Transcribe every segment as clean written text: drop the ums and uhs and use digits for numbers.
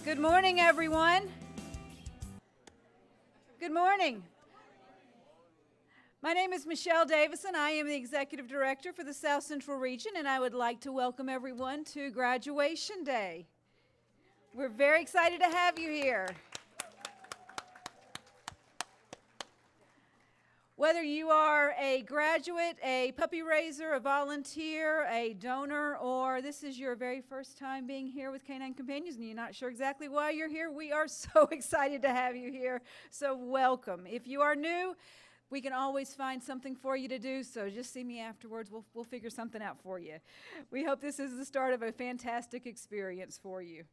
Good morning, everyone. Good morning. My name is Michelle Davison. I am the Executive Director for the South Central Region, and I would like to welcome everyone to Graduation Day. We're very excited to have you here. Whether you are a graduate, a puppy raiser, a volunteer, a donor, or this is your very first time being here with Canine Companions and you're not sure exactly why you're here, we are so excited to have you here. So welcome. If you are new, we can always find something for you to do, so just see me afterwards. We'll figure something out for you. We hope this is the start of a fantastic experience for you.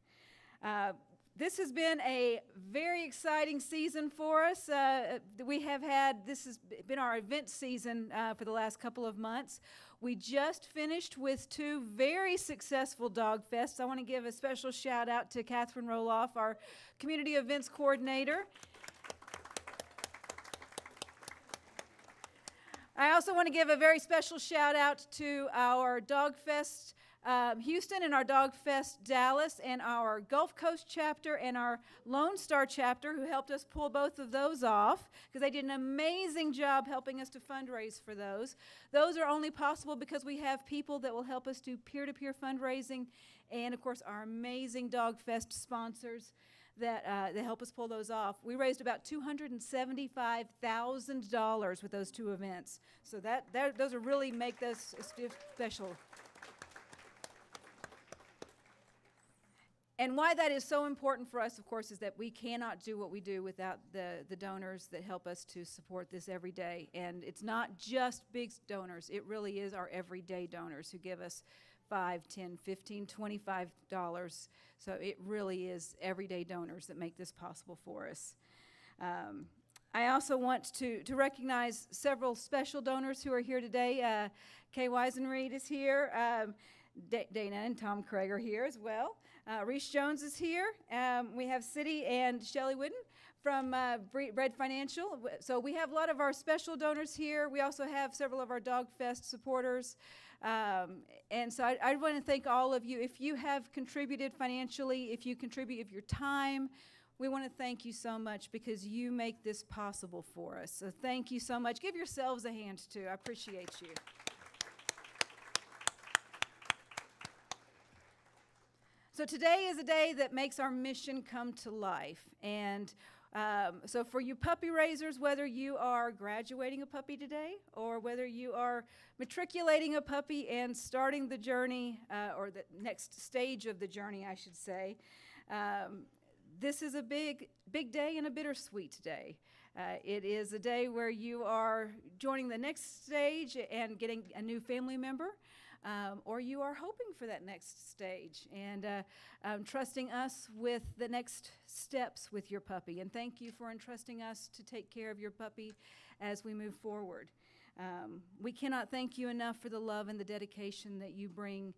This has been a very exciting season for us. This has been our event season for the last couple of months. We just finished with 2 very successful dog fests. I want to give a special shout out to Catherine Roloff, our community events coordinator. I also want to give a very special shout out to our Dog Fest Houston and our Dog Fest Dallas and our Gulf Coast chapter and our Lone Star chapter who helped us pull both of those off because they did an amazing job helping us to fundraise for those. Those are only possible because we have people that will help us do peer-to-peer fundraising and, of course, our amazing Dog Fest sponsors that help us pull those off. We raised about $275,000 with those 2 events. So those are really make those special. And why that is so important for us, of course, is that we cannot do what we do without the donors that help us to support this every day. And it's not just big donors. It really is our everyday donors who give us $5, $10, $15, $25. So it really is everyday donors that make this possible for us. I also want to recognize several special donors who are here today. Kay Weisenreed is here. Dana and Tom Craig are here as well. Reese Jones is here. We have City and Shelley Whidden from Bread Financial. So we have a lot of our special donors here. We also have several of our Dog Fest supporters. And so I want to thank all of you. If you have contributed financially, if you contribute of your time, we want to thank you so much because you make this possible for us. So thank you so much. Give yourselves a hand too. I appreciate you. So today is a day that makes our mission come to life. And so for you puppy raisers, whether you are graduating a puppy today or whether you are matriculating a puppy and starting the journey, or the next stage of the journey, I should say, this is a big day and a bittersweet day. It is a day where you are joining the next stage and getting a new family member. Or you are hoping for that next stage and trusting us with the next steps with your puppy. And thank you for entrusting us to take care of your puppy as we move forward. We cannot thank you enough for the love and the dedication that you bring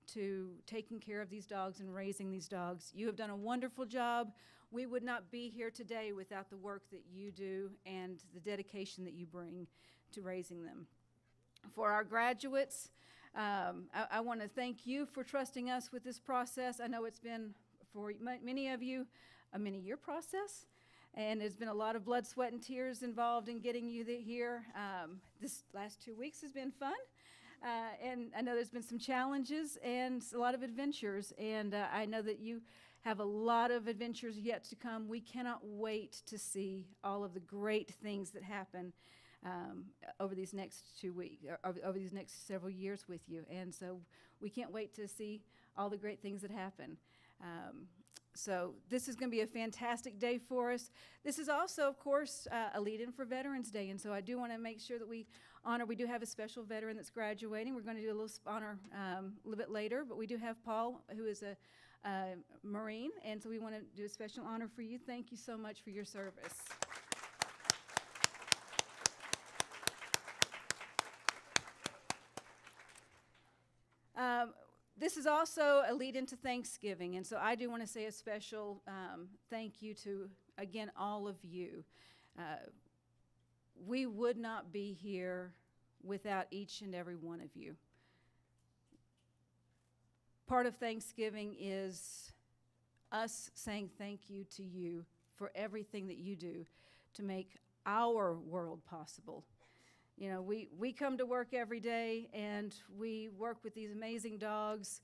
to taking care of these dogs and raising these dogs. You have done a wonderful job. We would not be here today without the work that you do and the dedication that you bring to raising them. For our graduates, I want to thank you for trusting us with this process. I know it's been, for many of you, a many-year process, and there's been a lot of blood, sweat, and tears involved in getting you here. This last 2 weeks has been fun, and I know there's been some challenges and a lot of adventures, and I know that you have a lot of adventures yet to come. We cannot wait to see all of the great things that happen over these next 2 weeks, over these next several years with you. And so we can't wait to see all the great things that happen. So this is going to be a fantastic day for us. This is also, of course, a lead-in for Veterans Day. And so I do want to make sure that we do have a special veteran that's graduating. We're going to do a little honor a little bit later, but we do have Paul, who is a Marine. And so we want to do a special honor for you. Thank you so much for your service. This is also a lead into Thanksgiving, and so I do want to say a special thank you to, again, all of you. We would not be here without each and every one of you. Part of Thanksgiving is us saying thank you to you for everything that you do to make our world possible. You know, we come to work every day and we work with these amazing dogs.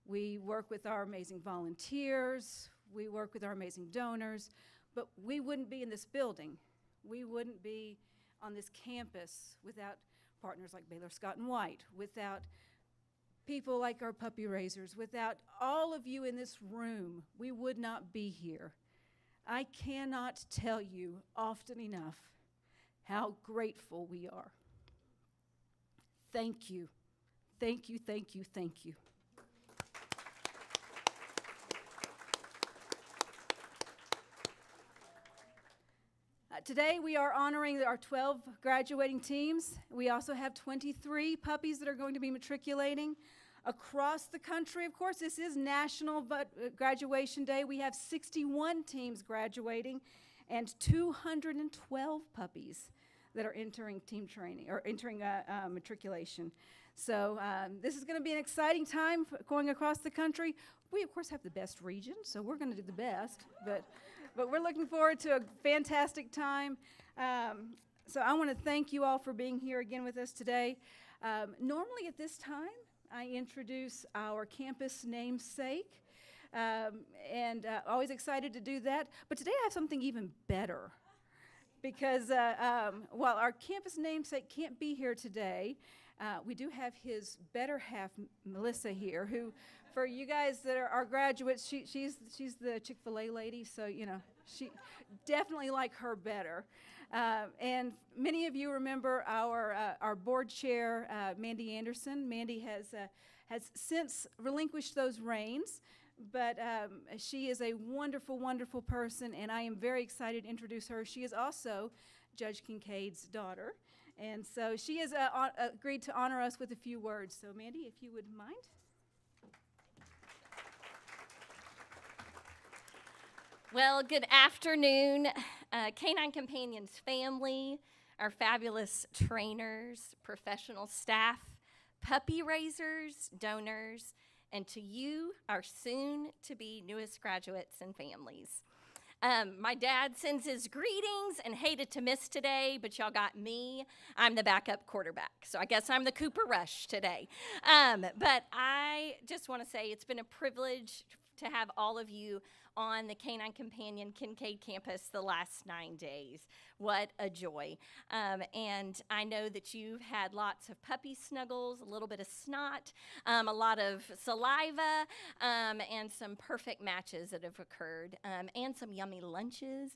We work with our amazing volunteers. We work with our amazing donors. But we wouldn't be in this building. We wouldn't be on this campus without partners like Baylor Scott and White, without people like our puppy raisers, without all of you in this room. We would not be here. I cannot tell you often enough how grateful we are. Thank you. Thank you, thank you, thank you. Today we are honoring our 12 graduating teams. We also have 23 puppies that are going to be matriculating across the country. Of course, this is National Graduation Day. We have 61 teams graduating and 212 puppies that are entering team training or entering matriculation. So this is going to be an exciting time going across the country. We, of course, have the best region, so we're going to do the best. But we're looking forward to a fantastic time. So I want to thank you all for being here again with us today. Normally at this time, I introduce our campus namesake, and always excited to do that. But today I have something even better, because while our campus namesake can't be here today, we do have his better half, Melissa, here, who, for you guys that are our graduates, she's the Chick-fil-A lady, so, you know, she definitely like her better. And many of you remember our board chair, Mandy Anderson. Mandy has since relinquished those reins, but she is a wonderful, wonderful person, and I am very excited to introduce her. She is also Judge Kincaid's daughter, and so she has agreed to honor us with a few words. So, Mandy, if you would mind. Well, good afternoon, Canine Companions family, our fabulous trainers, professional staff, puppy raisers, donors, and to you, our soon-to-be newest graduates and families. My dad sends his greetings and hated to miss today, but y'all got me. I'm the backup quarterback, so I guess I'm the Cooper Rush today. But I just want to say it's been a privilege to have all of you on the Canine Companion Kincaid campus the last 9 days. What a joy. And I know that you've had lots of puppy snuggles, a little bit of snot, a lot of saliva, and some perfect matches that have occurred, and some yummy lunches.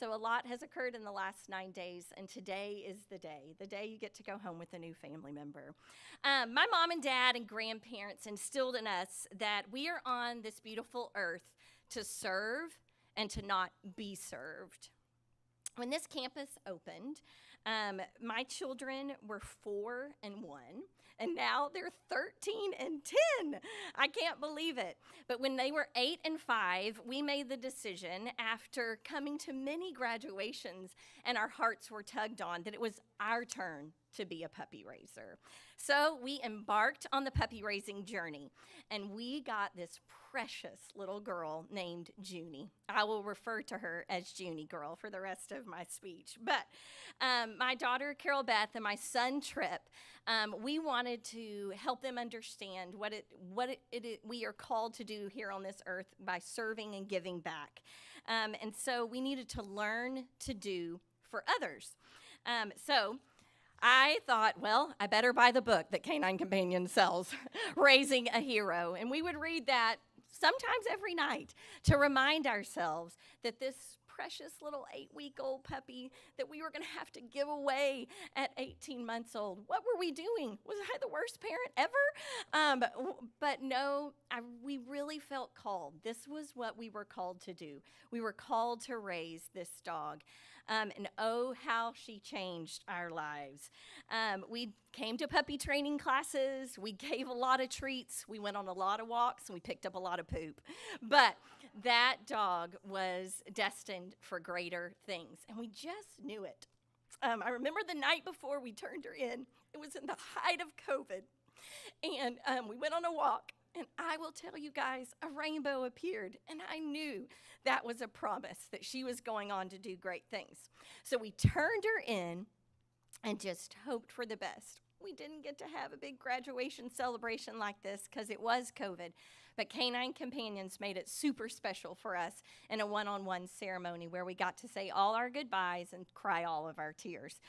So a lot has occurred in the last 9 days, and today is the day you get to go home with a new family member. My mom and dad and grandparents instilled in us that we are on this beautiful earth to serve and to not be served. When this campus opened, my children were 4 and 1, and now they're 13 and 10. I can't believe it. But when they were 8 and 5, we made the decision, after coming to many graduations and our hearts were tugged on, that it was our turn to be a puppy raiser. So we embarked on the puppy raising journey, and we got this precious little girl named Junie. I will refer to her as Junie Girl for the rest of my speech. But my daughter Carol Beth and my son Trip, we wanted to help them understand what we are called to do here on this earth by serving and giving back. And so we needed to learn to do for others. So I thought, well, I better buy the book that Canine Companion sells, Raising a Hero. And we would read that sometimes every night to remind ourselves that this precious little 8-week-old puppy that we were going to have to give away at 18 months old. What were we doing? Was I the worst parent ever? But no, we really felt called. This was what we were called to do. We were called to raise this dog. And oh, how she changed our lives. We came to puppy training classes. We gave a lot of treats. We went on a lot of walks, and we picked up a lot of poop. But that dog was destined for greater things, and we just knew it. I remember the night before we turned her in. It was in the height of COVID, and we went on a walk. And I will tell you guys, a rainbow appeared, and I knew that was a promise that she was going on to do great things. So we turned her in and just hoped for the best. We didn't get to have a big graduation celebration like this because it was COVID, but Canine Companions made it super special for us in a one-on-one ceremony where we got to say all our goodbyes and cry all of our tears.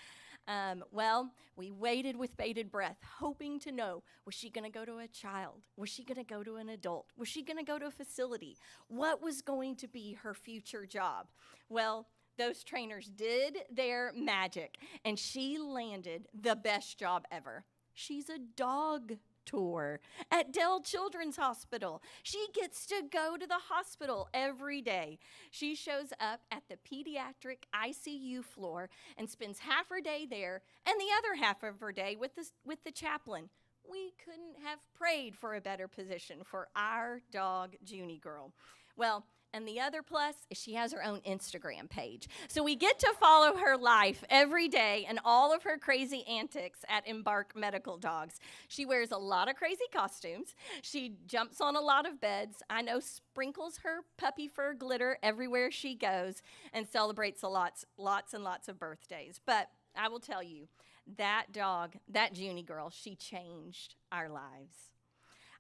Well, we waited with bated breath, hoping to know, was she going to go to a child? Was she going to go to an adult? Was she going to go to a facility? What was going to be her future job? Well, those trainers did their magic, and she landed the best job ever. She's a dog tour at Dell Children's Hospital. She gets to go to the hospital every day. She shows up at the pediatric ICU floor and spends half her day there and the other half of her day with the chaplain. We couldn't have prayed for a better position for our dog, Junie Girl. Well, and the other plus is she has her own Instagram page. So we get to follow her life every day and all of her crazy antics at Embark Medical Dogs. She wears a lot of crazy costumes. She jumps on a lot of beds. I know sprinkles her puppy fur glitter everywhere she goes and celebrates lots and lots of birthdays. But I will tell you, that dog, that Junie Girl, she changed our lives.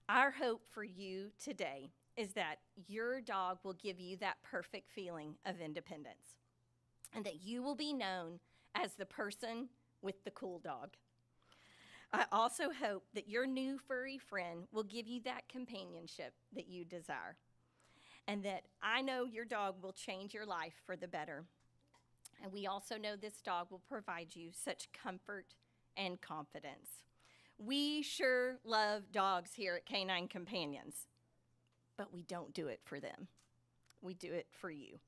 Our hope for you today is that your dog will give you that perfect feeling of independence and that you will be known as the person with the cool dog. I also hope that your new furry friend will give you that companionship that you desire, and that I know your dog will change your life for the better. And we also know this dog will provide you such comfort and confidence. We sure love dogs here at Canine Companions, but we don't do it for them. We do it for you.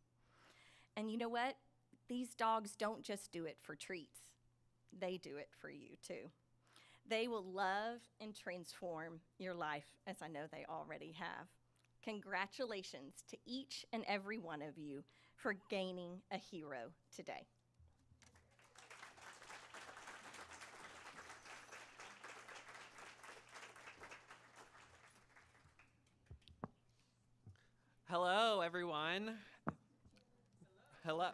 And you know what? These dogs don't just do it for treats. They do it for you too. They will love and transform your life, as I know they already have. Congratulations to each and every one of you for gaining a hero today. Hello, everyone. Hello.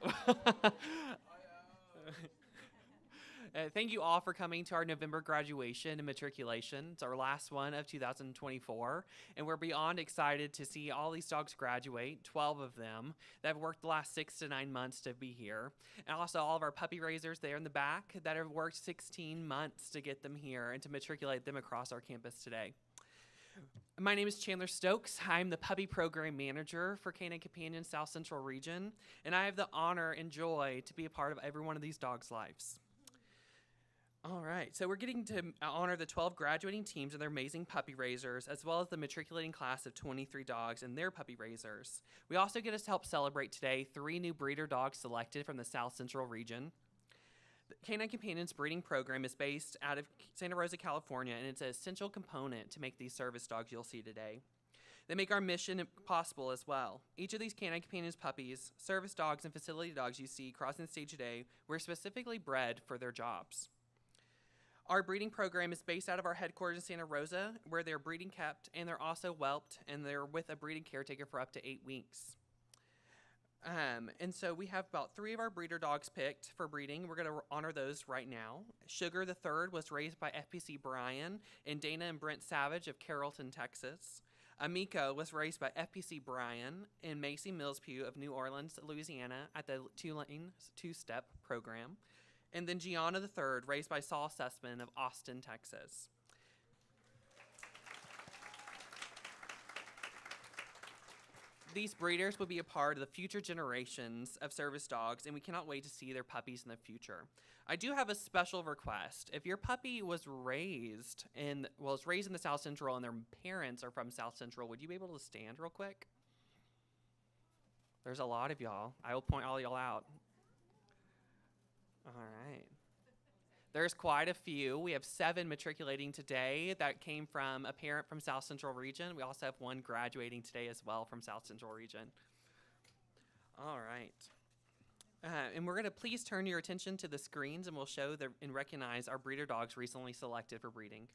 Thank you all for coming to our November graduation and matriculation. It's our last one of 2024, and we're beyond excited to see all these dogs graduate, 12 of them, that have worked the last 6 to 9 months to be here. And also all of our puppy raisers there in the back that have worked 16 months to get them here and to matriculate them across our campus today. My name is Chandler Stokes. I'm the Puppy Program Manager for Canine Companions South Central Region, and I have the honor and joy to be a part of every one of these dogs' lives. All right, so we're getting to honor the 12 graduating teams and their amazing puppy raisers, as well as the matriculating class of 23 dogs and their puppy raisers. We also get to help celebrate today 3 new breeder dogs selected from the South Central Region. The Canine Companions breeding program is based out of Santa Rosa, California, and it's an essential component to make these service dogs you'll see today. They make our mission possible as well. Each of these Canine Companions puppies, service dogs, and facility dogs you see crossing the stage today were specifically bred for their jobs. Our breeding program is based out of our headquarters in Santa Rosa, where they're breeding kept, and they're also whelped, and they're with a breeding caretaker for up to 8 weeks. And so we have about 3 of our breeder dogs picked for breeding. We're going to honor those right now. Sugar the Third was raised by FPC Brian and Dana and Brent Savage of Carrollton, Texas. Amico was raised by FPC Brian and Macy Millspew of New Orleans, Louisiana at the Tulane Two-Step program. And then Gianna the Third, raised by Saul Sussman of Austin, Texas. These breeders will be a part of the future generations of service dogs, and we cannot wait to see their puppies in the future. I do have a special request. If your puppy was raised in the South Central and their parents are from South Central, would you be able to stand real quick? There's a lot of y'all. I will point all y'all out. All right. There's quite a few. We have 7 matriculating today that came from a parent from South Central Region. We also have 1 graduating today as well from South Central Region. All right. And we're going to please turn your attention to the screens, and we'll show and recognize our breeder dogs recently selected for breeding.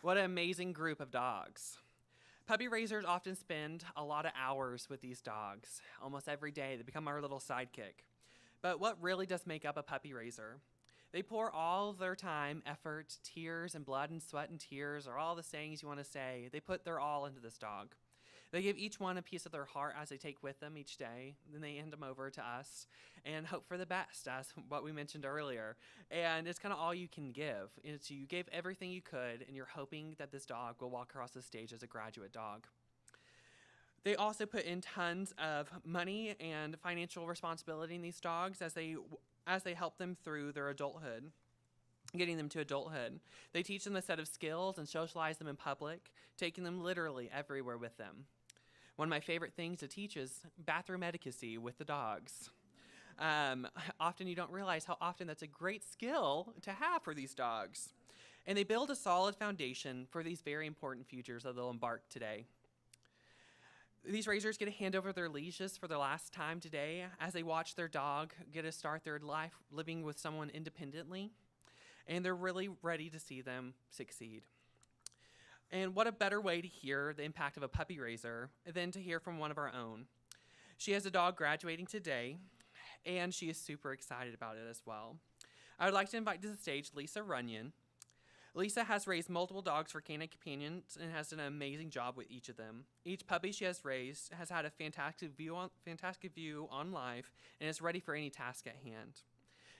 What an amazing group of dogs. Puppy raisers often spend a lot of hours with these dogs. Almost every day, they become our little sidekick. But what really does make up a puppy raiser? They pour all of their time, effort, tears, and blood and sweat and tears, or all the sayings you want to say. They put their all into this dog. They give each one a piece of their heart as they take with them each day. Then they hand them over to us and hope for the best, as what we mentioned earlier. And it's kind of all you can give. It's you gave everything you could, and you're hoping that this dog will walk across the stage as a graduate dog. They also put in tons of money and financial responsibility in these dogs as they help them through their adulthood, getting them to adulthood. They teach them a set of skills and socialize them in public, taking them literally everywhere with them. One of my favorite things to teach is bathroom etiquette with the dogs. Often you don't realize how often that's a great skill to have for these dogs. And they build a solid foundation for these very important futures that they'll embark today. These raisers get to hand over their leashes for the last time today as they watch their dog get to start their life living with someone independently. And they're really ready to see them succeed. And what a better way to hear the impact of a puppy raiser than to hear from one of our own. She has a dog graduating today, and she is super excited about it as well. I would like to invite to the stage Lisa Runyon. Lisa has raised multiple dogs for Canine Companions and has done an amazing job with each of them. Each puppy she has raised has had a fantastic view on life and is ready for any task at hand.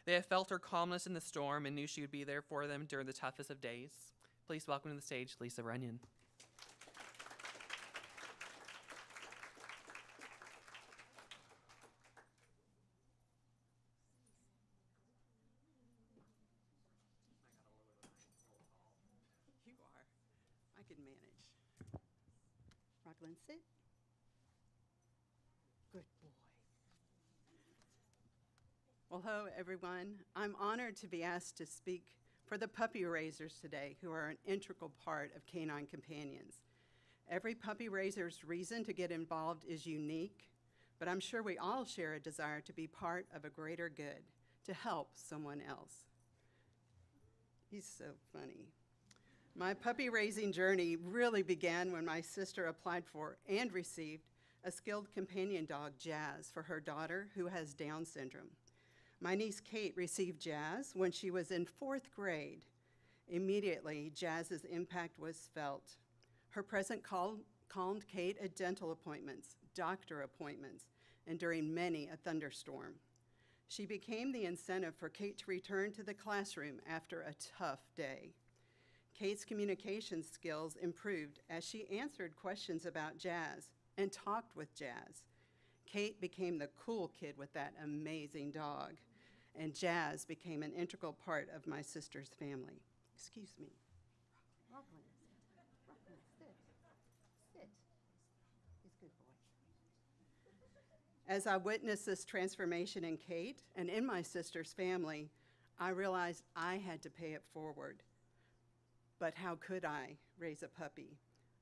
They have felt her calmness in the storm and knew she would be there for them during the toughest of days. Please welcome to the stage Lisa Runyon. You are. I can manage. Rocklin, sit. Good boy. Well, hello, everyone. I'm honored to be asked to speak for the puppy raisers today, who are an integral part of Canine Companions. Every puppy raiser's reason to get involved is unique, but I'm sure we all share a desire to be part of a greater good, to help someone else. He's so funny. My puppy raising journey really began when my sister applied for and received a skilled companion dog, Jazz, for her daughter who has Down syndrome. My niece Kate received Jazz when she was in 4th grade. Immediately, Jazz's impact was felt. Her presence calmed Kate at dental appointments, doctor appointments, and during many a thunderstorm. She became the incentive for Kate to return to the classroom after a tough day. Kate's communication skills improved as she answered questions about Jazz and talked with Jazz. Kate became the cool kid with that amazing dog, and Jazz became an integral part of my sister's family. Excuse me. Rocklin, sit. Sit. He's a good boy. As I witnessed this transformation in Kate and in my sister's family, I realized I had to pay it forward. But how could I raise a puppy?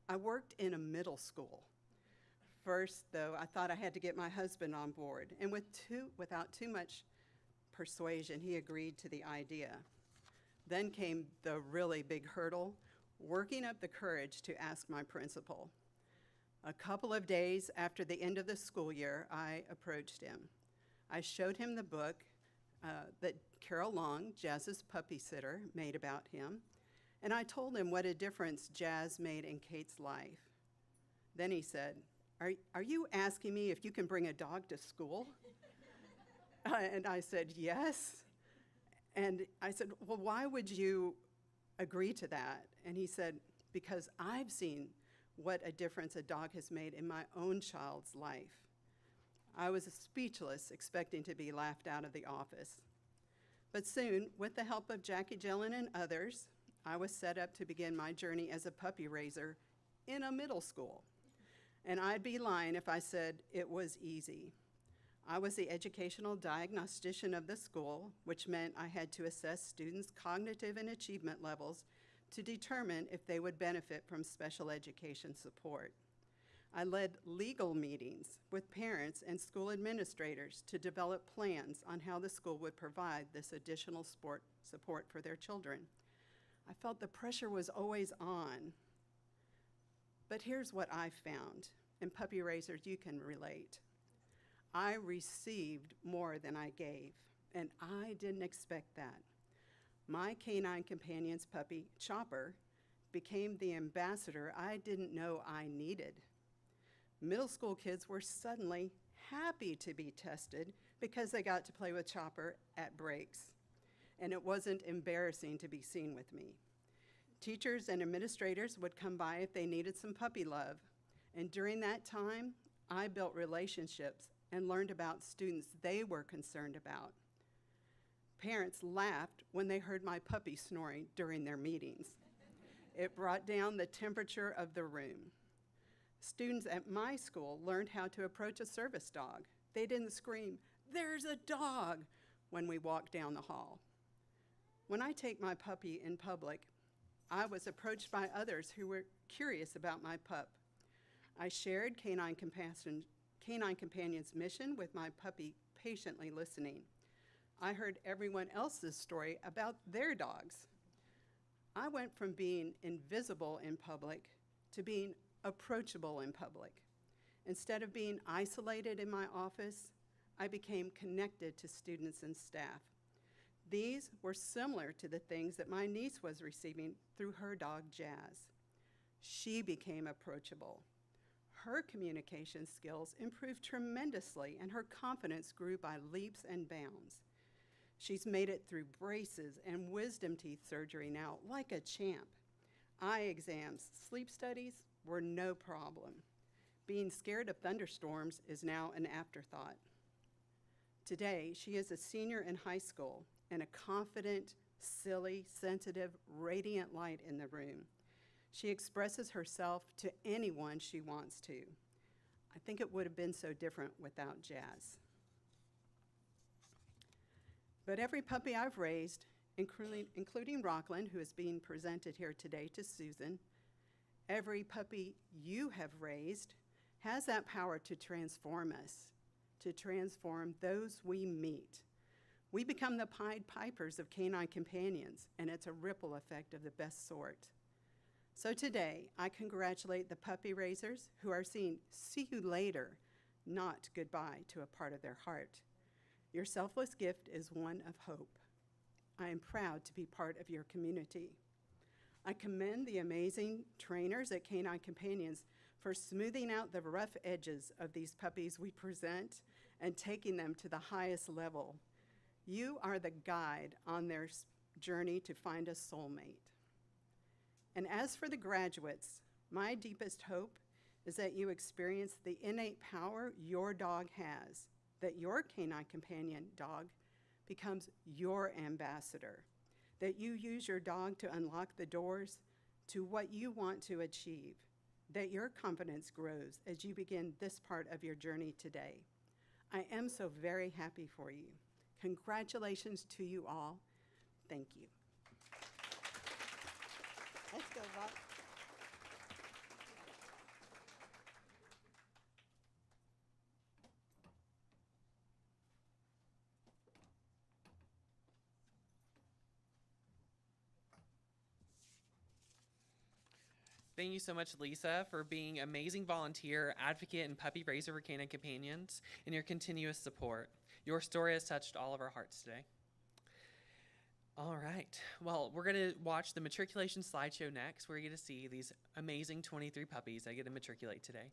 I worked in a middle school. First, though, I thought I had to get my husband on board, and without too much persuasion, he agreed to the idea. Then came the really big hurdle, working up the courage to ask my principal. A couple of days after the end of the school year, I approached him. I showed him the book that Carol Long, Jazz's puppy sitter, made about him, and I told him what a difference Jazz made in Kate's life. Then he said, Are you asking me if you can bring a dog to school? And I said, yes. And I said, well, why would you agree to that? And he said, because I've seen what a difference a dog has made in my own child's life. I was speechless, expecting to be laughed out of the office. But soon, with the help of Jackie Gillen and others, I was set up to begin my journey as a puppy raiser in a middle school. And I'd be lying if I said it was easy. I was the educational diagnostician of the school, which meant I had to assess students' cognitive and achievement levels to determine if they would benefit from special education support. I led legal meetings with parents and school administrators to develop plans on how the school would provide this additional support for their children. I felt the pressure was always on. But here's what I found, and puppy raisers, you can relate. I received more than I gave, and I didn't expect that. My Canine Companions puppy, Chopper, became the ambassador I didn't know I needed. Middle school kids were suddenly happy to be tested because they got to play with Chopper at breaks, and it wasn't embarrassing to be seen with me. Teachers and administrators would come by if they needed some puppy love, and during that time, I built relationships and learned about students they were concerned about. Parents laughed when they heard my puppy snoring during their meetings. It brought down the temperature of the room. Students at my school learned how to approach a service dog. They didn't scream, "There's a dog," when we walked down the hall. When I take my puppy in public, I was approached by others who were curious about my pup. I shared Canine Companions' mission with my puppy patiently listening. I heard everyone else's story about their dogs. I went from being invisible in public to being approachable in public. Instead of being isolated in my office, I became connected to students and staff. These were similar to the things that my niece was receiving through her dog, Jazz. She became approachable. Her communication skills improved tremendously, and her confidence grew by leaps and bounds. She's made it through braces and wisdom teeth surgery now like a champ. Eye exams, sleep studies were no problem. Being scared of thunderstorms is now an afterthought. Today, she is a senior in high school and a confident, silly, sensitive, radiant light in the room. She expresses herself to anyone she wants to. I think it would have been so different without Jazz. But every puppy I've raised, including Rockland, who is being presented here today to Susan, every puppy you have raised has that power to transform us, to transform those we meet. We become the Pied Pipers of Canine Companions, and it's a ripple effect of the best sort. So today, I congratulate the puppy raisers who are saying, "See you later," not goodbye to a part of their heart. Your selfless gift is one of hope. I am proud to be part of your community. I commend the amazing trainers at Canine Companions for smoothing out the rough edges of these puppies we present and taking them to the highest level. You are the guide on their journey to find a soulmate. And as for the graduates, my deepest hope is that you experience the innate power your dog has, that your Canine Companion dog becomes your ambassador, that you use your dog to unlock the doors to what you want to achieve, that your confidence grows as you begin this part of your journey today. I am so very happy for you. Congratulations to you all. Thank you. Let's go, Bob. Thank you so much, Lisa, for being amazing volunteer, advocate, and puppy raiser for Canine Companions, and your continuous support. Your story has touched all of our hearts today. All right. Well, we're going to watch the matriculation slideshow next, where you get to see these amazing 23 puppies that get to matriculate today.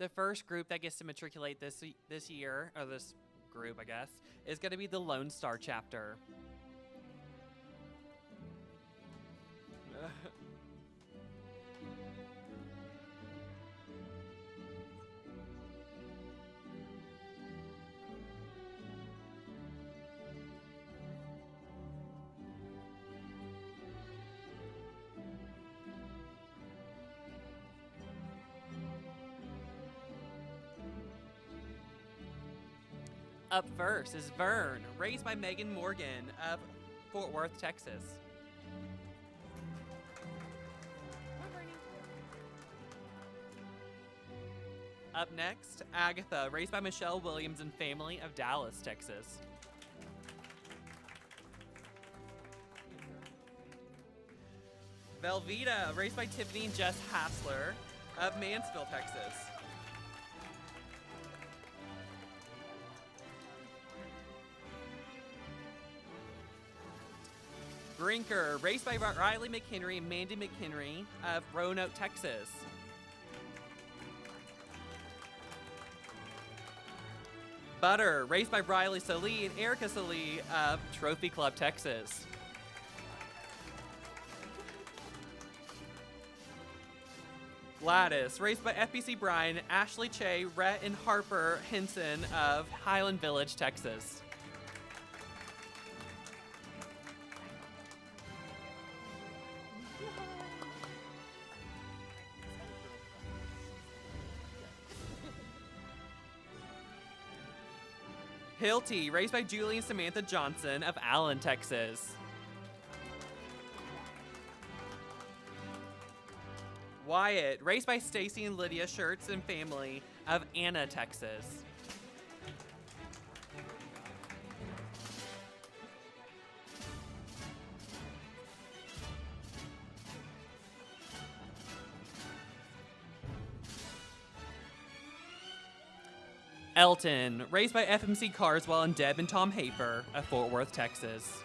The first group that gets to matriculate this year, or this group, I guess, is going to be the Lone Star chapter. Up first is Vern, raised by Megan Morgan of Fort Worth, Texas. Up next, Agatha, raised by Michelle Williams and family of Dallas, Texas. Velveeta, raised by Tiffany and Jess Hassler of Mansfield, Texas. Brinker, raised by Riley McHenry and Mandy McHenry of Roanoke, Texas. Butter, raised by Riley Salee and Erica Salee of Trophy Club, Texas. Gladys, raised by FBC Bryan, Ashley Che, Rhett, and Harper Henson of Highland Village, Texas. Hilty, raised by Julie and Samantha Johnson of Allen, Texas. Wyatt, raised by Stacy and Lydia Schertz and family of Anna, Texas. Elton, raised by FMC Carswell and Deb and Tom Hafer of Fort Worth, Texas.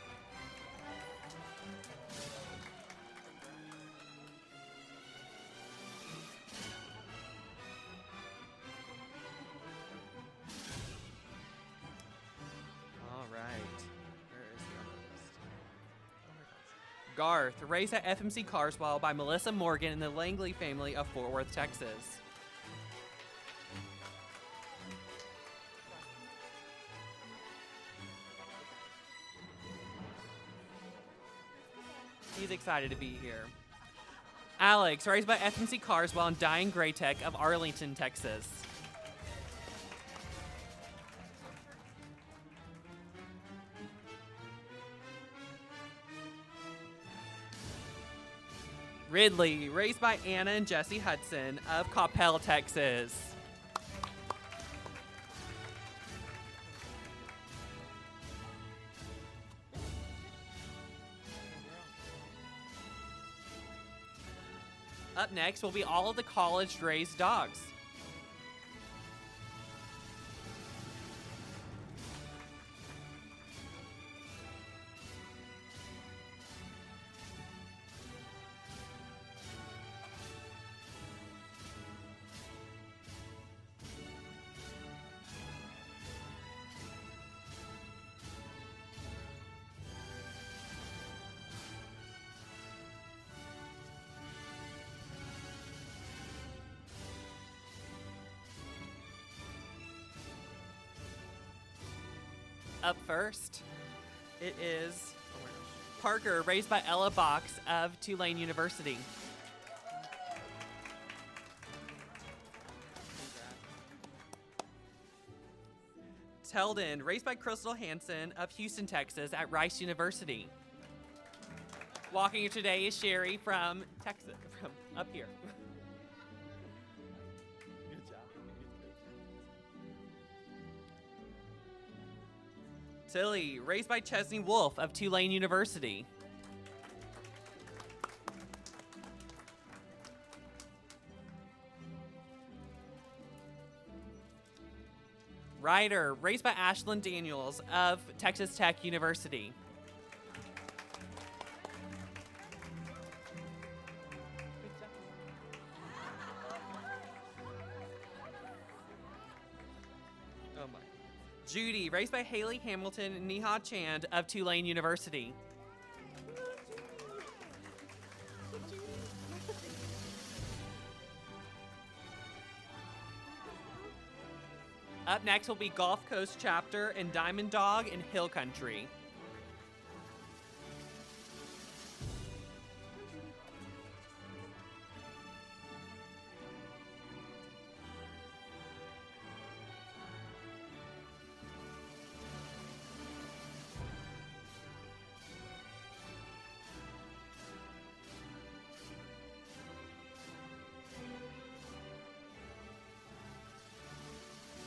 All right. Where is he on the list? Oh my gosh. Garth, raised at FMC Carswell by Melissa Morgan and the Langley family of Fort Worth, Texas. He's excited to be here. Alex, raised by FMC Carswell and Diane Graytech of Arlington, Texas. Ridley, raised by Anna and Jesse Hudson of Coppell, Texas. Up next will be all of the college-raised dogs. Up first, it is Parker, raised by Ella Box of Tulane University. Teldon, raised by Crystal Hansen of Houston, Texas at Rice University. Walking here today is Sherry from Texas, from up here. Tilly, raised by Chesney Wolf of Tulane University. Ryder, raised by Ashlyn Daniels of Texas Tech University. Judy, raised by Haley Hamilton and Neha Chand of Tulane University. Up next will be Gulf Coast Chapter and Diamond Dog in Hill Country.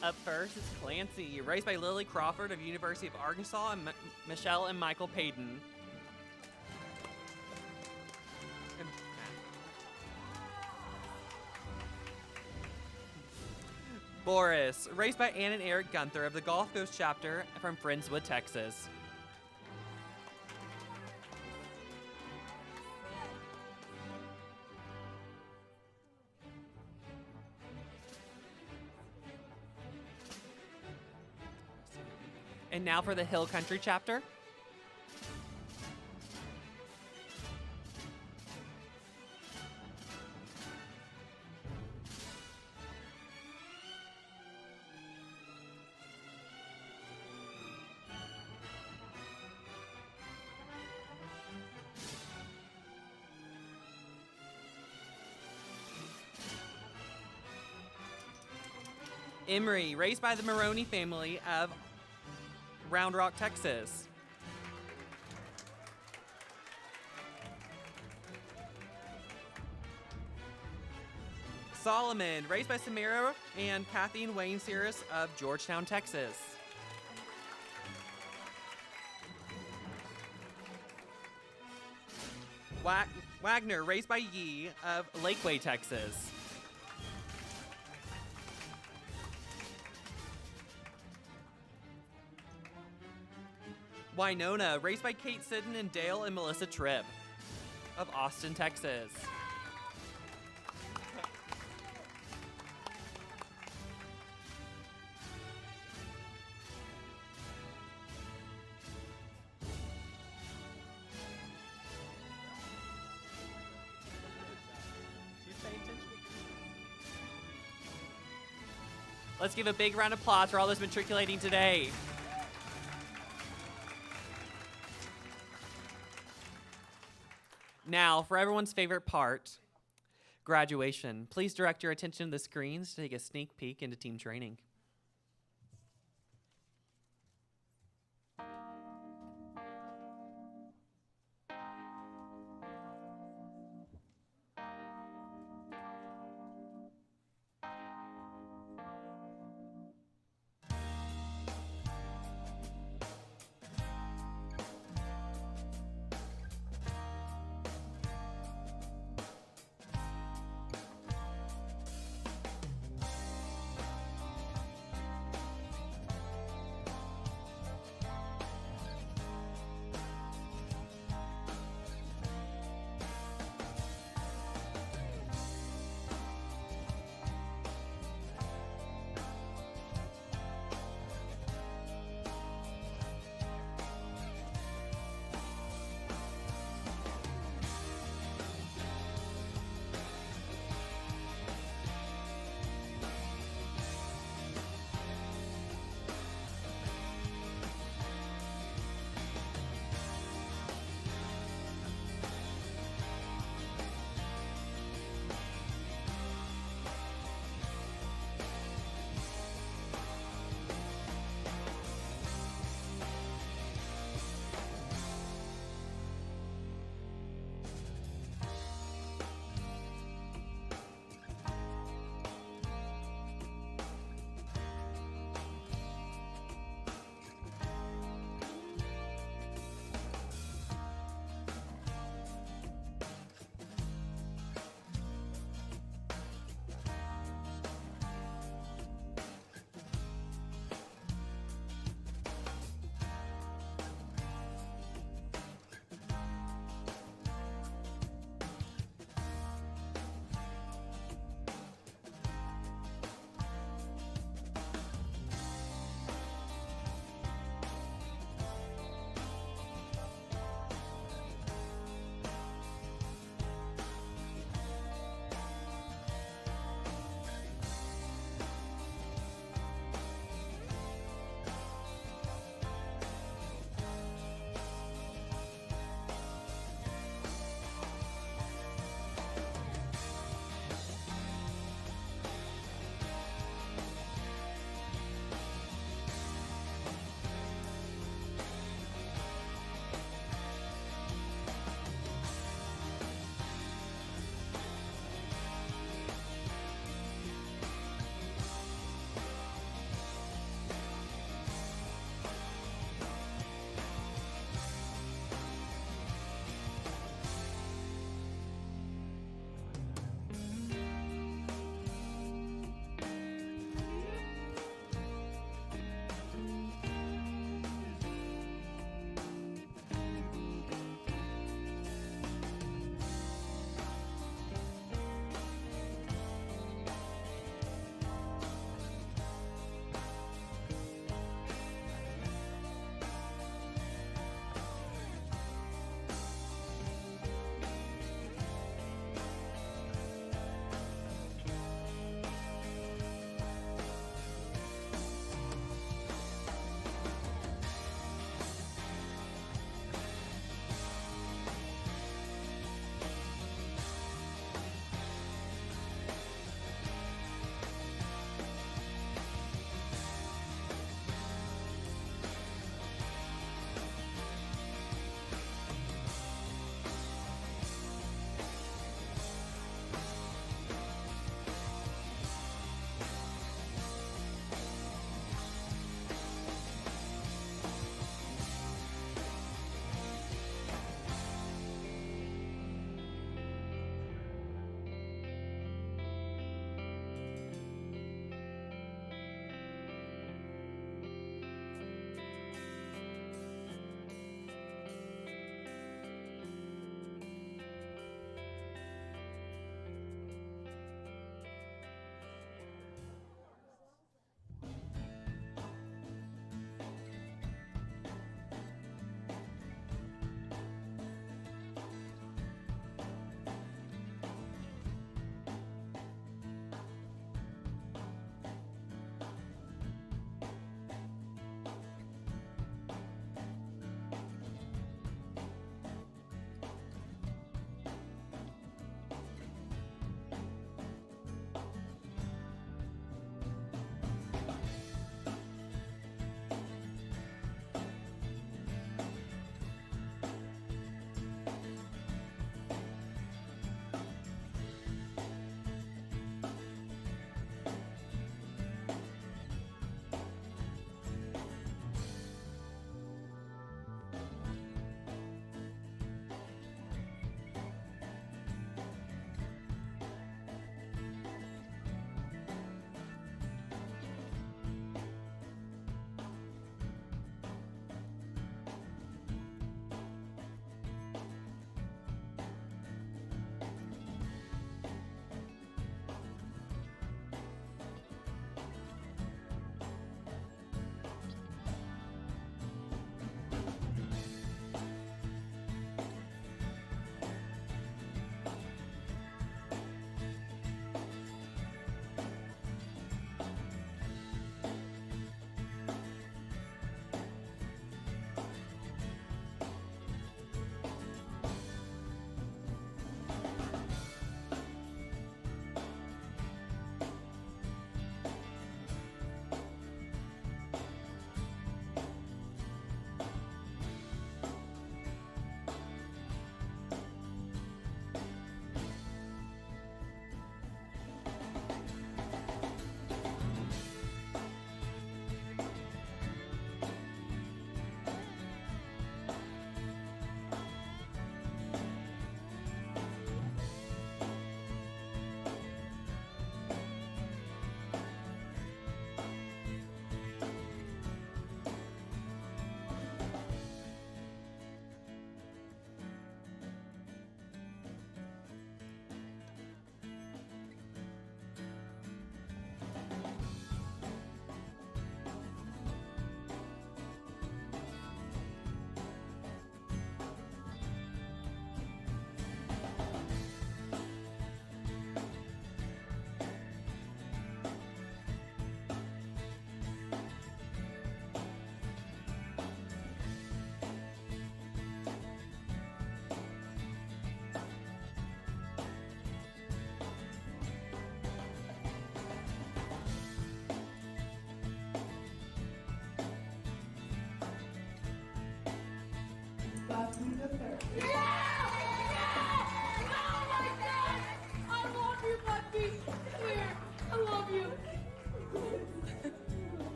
Up first is Clancy, raised by Lily Crawford of University of Arkansas and Michelle and Michael Payton. Boris, raised by Ann and Eric Gunther of the Gulf Coast Chapter from Friendswood, Texas. And now for the Hill Country Chapter. Emery, raised by the Maroney family of Round Rock, Texas. Solomon, raised by Samira and Kathy and Wayne Cirrus of Georgetown, Texas. Wagner, raised by Yee of Lakeway, Texas. Winona, raised by Kate Sidden and Dale and Melissa Tribb of Austin, Texas. Let's give a big round of applause for all those matriculating today. Now, for everyone's favorite part, graduation. Please direct your attention to the screens to take a sneak peek into team training.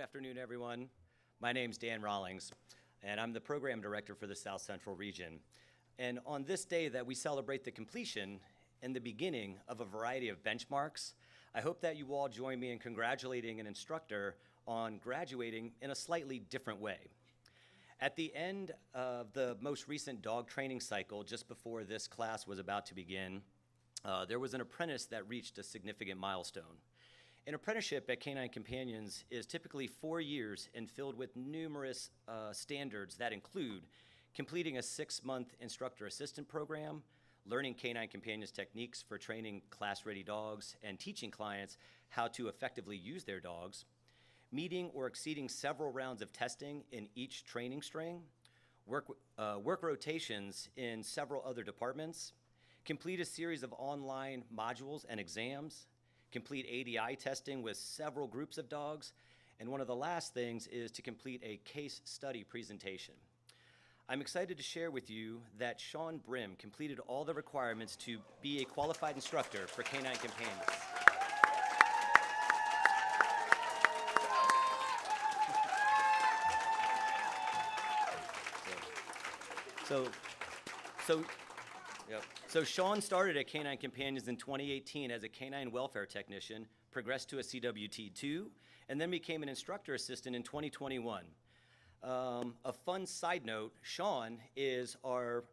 afternoon, everyone. My name's Dan Rawlings, and I'm the program director for the South Central region. And on this day that we celebrate the completion and the beginning of a variety of benchmarks, I hope that you all join me in congratulating an instructor on graduating in a slightly different way. At the end of the most recent dog training cycle, just before this class was about to begin, there was an apprentice that reached a significant milestone. An apprenticeship at Canine Companions is typically 4 years and filled with numerous standards that include completing a 6-month instructor assistant program, learning Canine Companions techniques for training class-ready dogs, and teaching clients how to effectively use their dogs, meeting or exceeding several rounds of testing in each training string, work rotations in several other departments, complete a series of online modules and exams, complete ADI testing with several groups of dogs, and one of the last things is to complete a case study presentation. I'm excited to share with you that Sean Brim completed all the requirements to be a qualified instructor for Canine Companions. So Sean started at Canine Companions in 2018 as a canine welfare technician, progressed to a CWT2, and then became an instructor assistant in 2021. A fun side note, Sean is our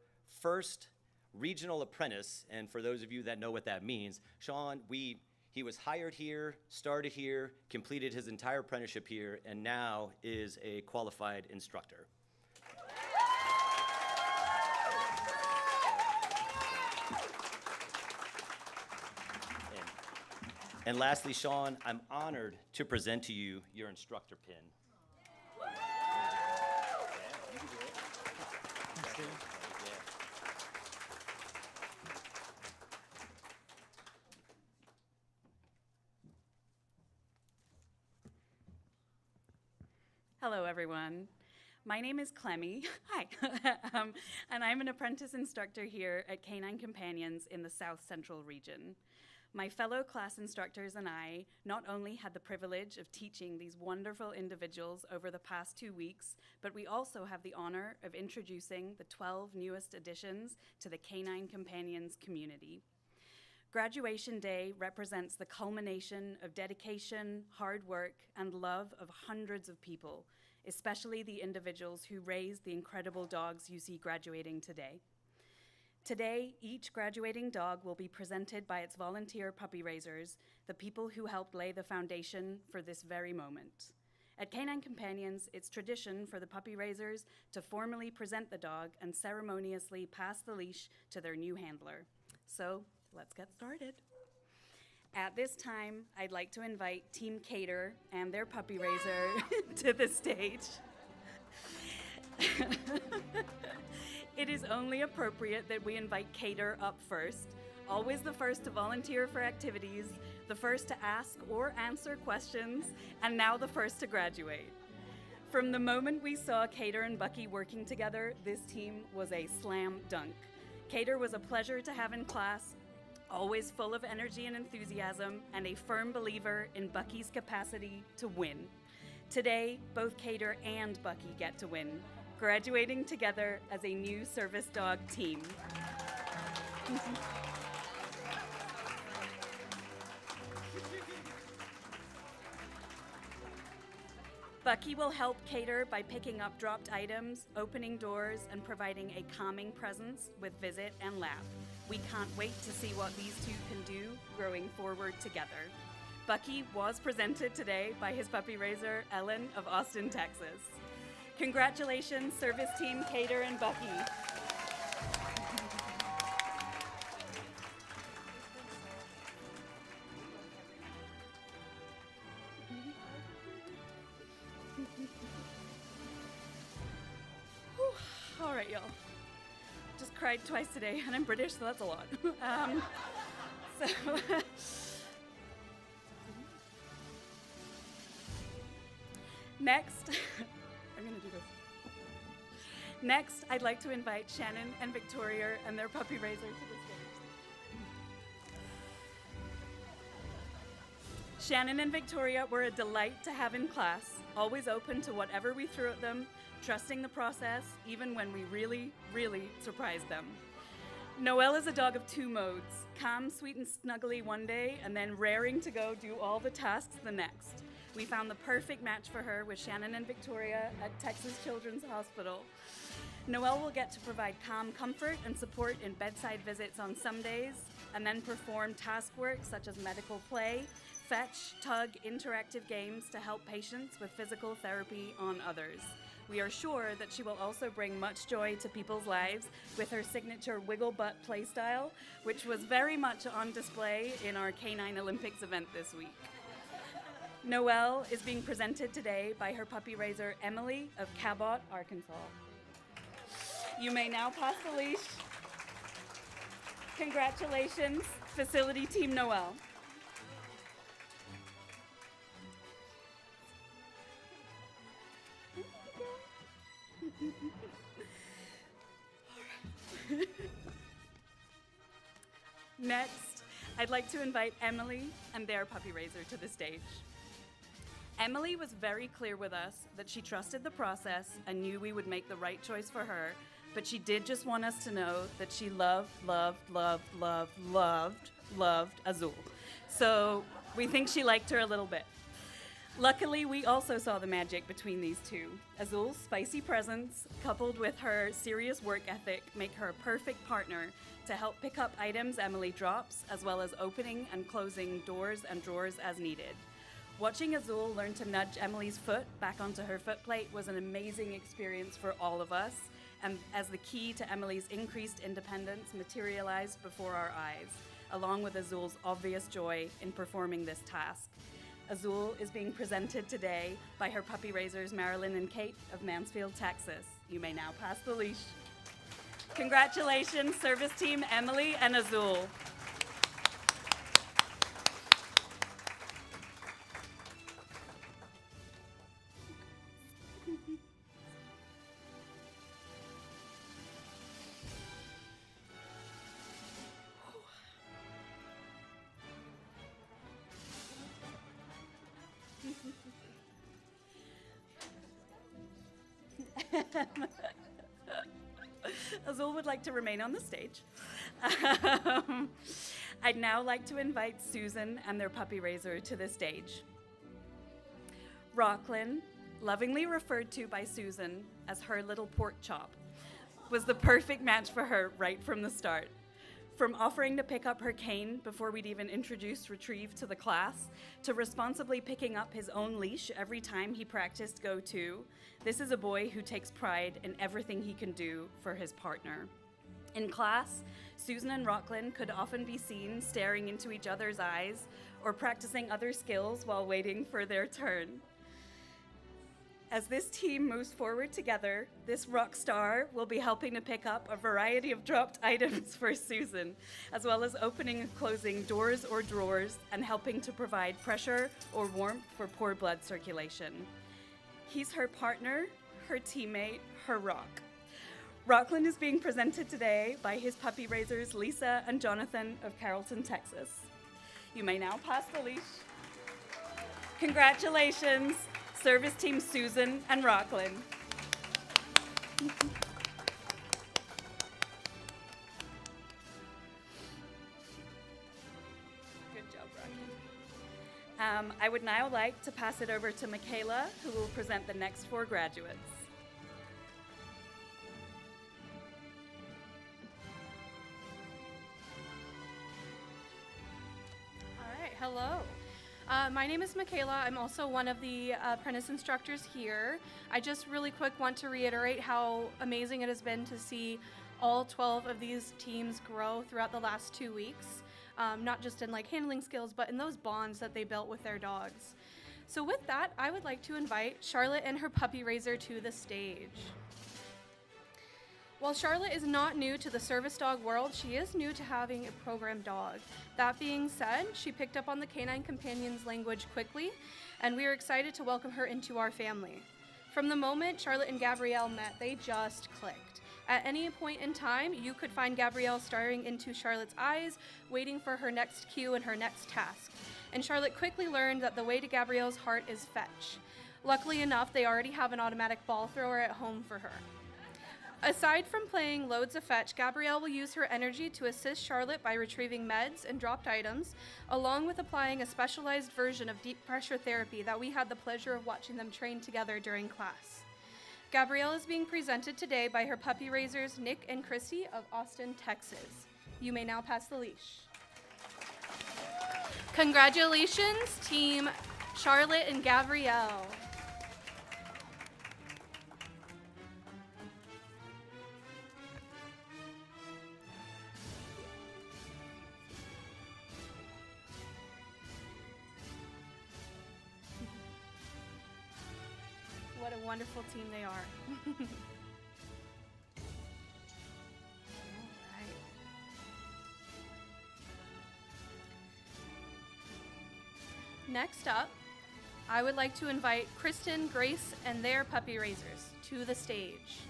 first regional apprentice, and for those of you that know what that means, Sean, he was hired here, started here, completed his entire apprenticeship here, and now is a qualified instructor. And lastly, Sean, I'm honored to present to you your instructor pin. Hello, everyone. My name is Clemmy. Hi. And I'm an apprentice instructor here at Canine Companions in the South Central region. My fellow class instructors and I not only had the privilege of teaching these wonderful individuals over the past 2 weeks, but we also have the honor of introducing the 12 newest additions to the Canine Companions community. Graduation Day represents the culmination of dedication, hard work, and love of hundreds of people, especially the individuals who raised the incredible dogs you see graduating today. Today, each graduating dog will be presented by its volunteer puppy raisers, the people who helped lay the foundation for this very moment. At Canine Companions, it's tradition for the puppy raisers to formally present the dog and ceremoniously pass the leash to their new handler. So, let's get started. At this time, I'd like to invite Team Cater and their puppy raiser to the stage. It is only appropriate that we invite Cater up first, always the first to volunteer for activities, the first to ask or answer questions, and now the first to graduate. From the moment we saw Cater and Bucky working together, this team was a slam dunk. Cater was a pleasure to have in class, always full of energy and enthusiasm, and a firm believer in Bucky's capacity to win. Today, both Cater and Bucky get to win, graduating together as a new service dog team. Bucky will help Cater by picking up dropped items, opening doors, and providing a calming presence with visit and lap. We can't wait to see what these two can do growing forward together. Bucky was presented today by his puppy raiser, Ellen of Austin, Texas. Congratulations, service team Cater and Bucky. All right, y'all. Just cried twice today, and I'm British, so that's a lot. Next, I'm gonna do this. Next, I'd like to invite Shannon and Victoria and their puppy raiser to the stage. Shannon and Victoria were a delight to have in class. always open to whatever we threw at them, trusting the process, even when we really, really surprised them. Noelle is a dog of two modes, calm, sweet, and snuggly one day, and then raring to go do all the tasks the next. We found the perfect match for her with Shannon and Victoria at Texas Children's Hospital. Noelle will get to provide calm comfort and support in bedside visits on some days, and then perform task work such as medical play, fetch, tug, interactive games to help patients with physical therapy on others. We are sure that she will also bring much joy to people's lives with her signature wiggle butt playstyle, which was very much on display in our Canine Olympics event this week. Noelle is being presented today by her puppy raiser, Emily of Cabot, Arkansas. You may now pass the leash. Congratulations, Facility Team Noelle. Next, I'd like to invite Emily and their puppy raiser to the stage. Emily was very clear with us that she trusted the process and knew we would make the right choice for her, but she did just want us to know that she loved Azul. So we think she liked her a little bit. Luckily, we also saw the magic between these two. Azul's spicy presence, coupled with her serious work ethic, make her a perfect partner to help pick up items Emily drops, as well as opening and closing doors and drawers as needed. Watching Azul learn to nudge Emily's foot back onto her foot plate was an amazing experience for all of us, and as the key to Emily's increased independence materialized before our eyes, along with Azul's obvious joy in performing this task. Azul is being presented today by her puppy raisers Marilyn and Kate of Mansfield, Texas. You may now pass the leash. Congratulations, service team Emily and Azul. Azul would like to remain on the stage. I'd now like to invite Susan and their puppy raiser to the stage. Rocklin, lovingly referred to by Susan as her little pork chop, was the perfect match for her right from the start. From offering to pick up her cane before we'd even introduced Retrieve to the class, to responsibly picking up his own leash every time he practiced go-to, this is a boy who takes pride in everything he can do for his partner. In class, Susan and Rocklin could often be seen staring into each other's eyes or practicing other skills while waiting for their turn. As this team moves forward together, this rock star will be helping to pick up a variety of dropped items for Susan, as well as opening and closing doors or drawers and helping to provide pressure or warmth for poor blood circulation. He's her partner, her teammate, her rock. Rocklin is being presented today by his puppy raisers Lisa and Jonathan of Carrollton, Texas. You may now pass the leash. Congratulations, service team Susan and Rocklin. Good job, Rocky. I would now like to pass it over to Michaela, who will present the next 4 graduates. All right, hello. My name is Michaela. I'm also one of the apprentice instructors here. I just really quick want to reiterate how amazing it has been to see all 12 of these teams grow throughout the last 2 weeks, not just in like handling skills, but in those bonds that they built with their dogs. So with that, I would like to invite Charlotte and her puppy raiser to the stage. While Charlotte is not new to the service dog world, she is new to having a program dog. That being said, she picked up on the Canine Companions language quickly, and we are excited to welcome her into our family. From the moment Charlotte and Gabrielle met, they just clicked. At any point in time, you could find Gabrielle staring into Charlotte's eyes, waiting for her next cue and her next task. And Charlotte quickly learned that the way to Gabrielle's heart is fetch. Luckily enough, they already have an automatic ball thrower at home for her. Aside from playing loads of fetch, Gabrielle will use her energy to assist Charlotte by retrieving meds and dropped items, along with applying a specialized version of deep pressure therapy that we had the pleasure of watching them train together during class. Gabrielle is being presented today by her puppy raisers, Nick and Chrissy of Austin, Texas. You may now pass the leash. Congratulations, team Charlotte and Gabrielle. What a wonderful team they are. All right. Next up, I would like to invite Kristen, Grace, and their puppy raisers to the stage.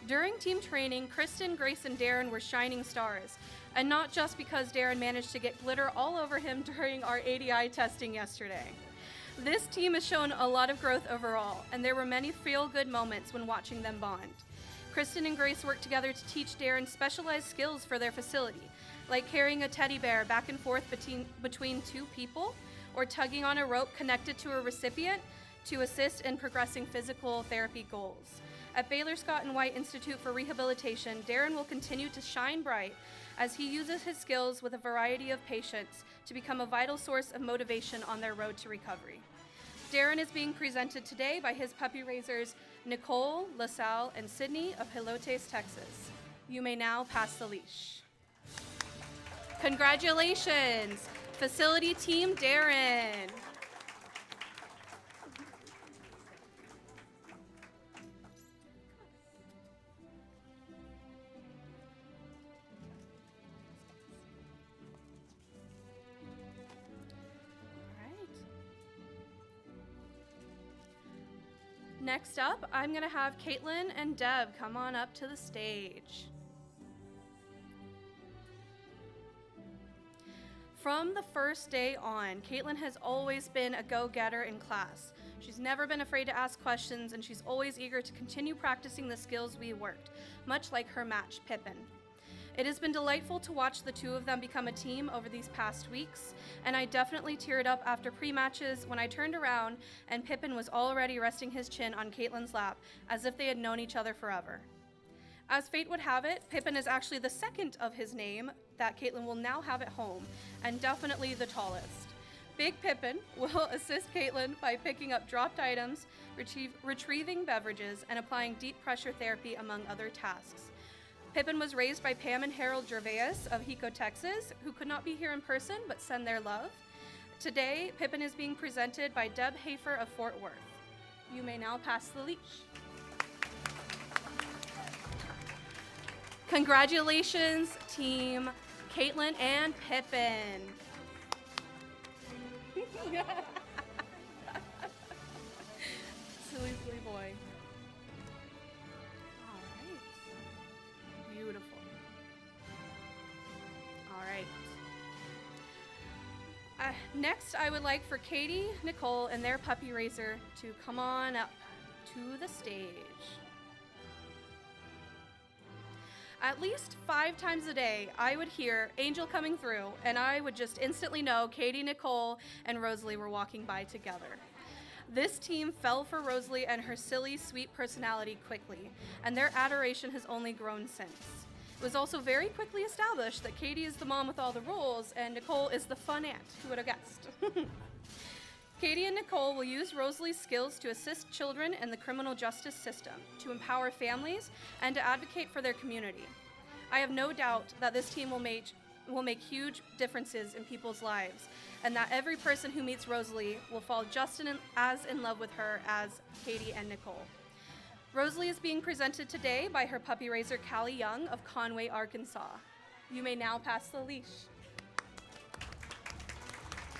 During team training, Kristen, Grace, and Darren were shining stars, and not just because Darren managed to get glitter all over him during our ADI testing yesterday. This team has shown a lot of growth overall, and there were many feel-good moments when watching them bond. Kristen and Grace worked together to teach Darren specialized skills for their facility, like carrying a teddy bear back and forth between two people, or tugging on a rope connected to a recipient to assist in progressing physical therapy goals. At Baylor Scott & White Institute for Rehabilitation, Darren will continue to shine bright as he uses his skills with a variety of patients to become a vital source of motivation on their road to recovery. Darren is being presented today by his puppy raisers, Nicole, LaSalle, and Sydney of Helotes, Texas. You may now pass the leash. Congratulations, facility team Darren. Next up, I'm going to have Caitlin and Deb come on up to the stage. From the first day on, Caitlin has always been a go-getter in class. She's never been afraid to ask questions, and she's always eager to continue practicing the skills we worked, much like her match, Pippin. It has been delightful to watch the two of them become a team over these past weeks, and I definitely teared up after pre-matches when I turned around and Pippin was already resting his chin on Caitlin's lap as if they had known each other forever. As fate would have it, Pippin is actually the second of his name that Caitlin will now have at home, and definitely the tallest. Big Pippin will assist Caitlin by picking up dropped items, retrieving beverages, and applying deep pressure therapy among other tasks. Pippin was raised by Pam and Harold Gervais of Hico, Texas, who could not be here in person but send their love. Today, Pippin is being presented by Deb Hafer of Fort Worth. You may now pass the leash. Congratulations, team Caitlin and Pippin. Silly boy. All right. Beautiful. All right. Next, I would like for Katie, Nicole, and their puppy raiser to come on up to the stage. At least 5 times a day, I would hear Angel coming through, and I would just instantly know Katie, Nicole, and Rosalie were walking by together. This team fell for Rosalie and her silly, sweet personality quickly, and their adoration has only grown since. It was also very quickly established that Katie is the mom with all the rules, and Nicole is the fun aunt. Who would have guessed? Katie and Nicole will use Rosalie's skills to assist children in the criminal justice system, to empower families, and to advocate for their community. I have no doubt that this team will make huge differences in people's lives, and that every person who meets Rosalie will fall just as in love with her as Katie and Nicole. Rosalie is being presented today by her puppy raiser, Callie Young of Conway, Arkansas. You may now pass the leash.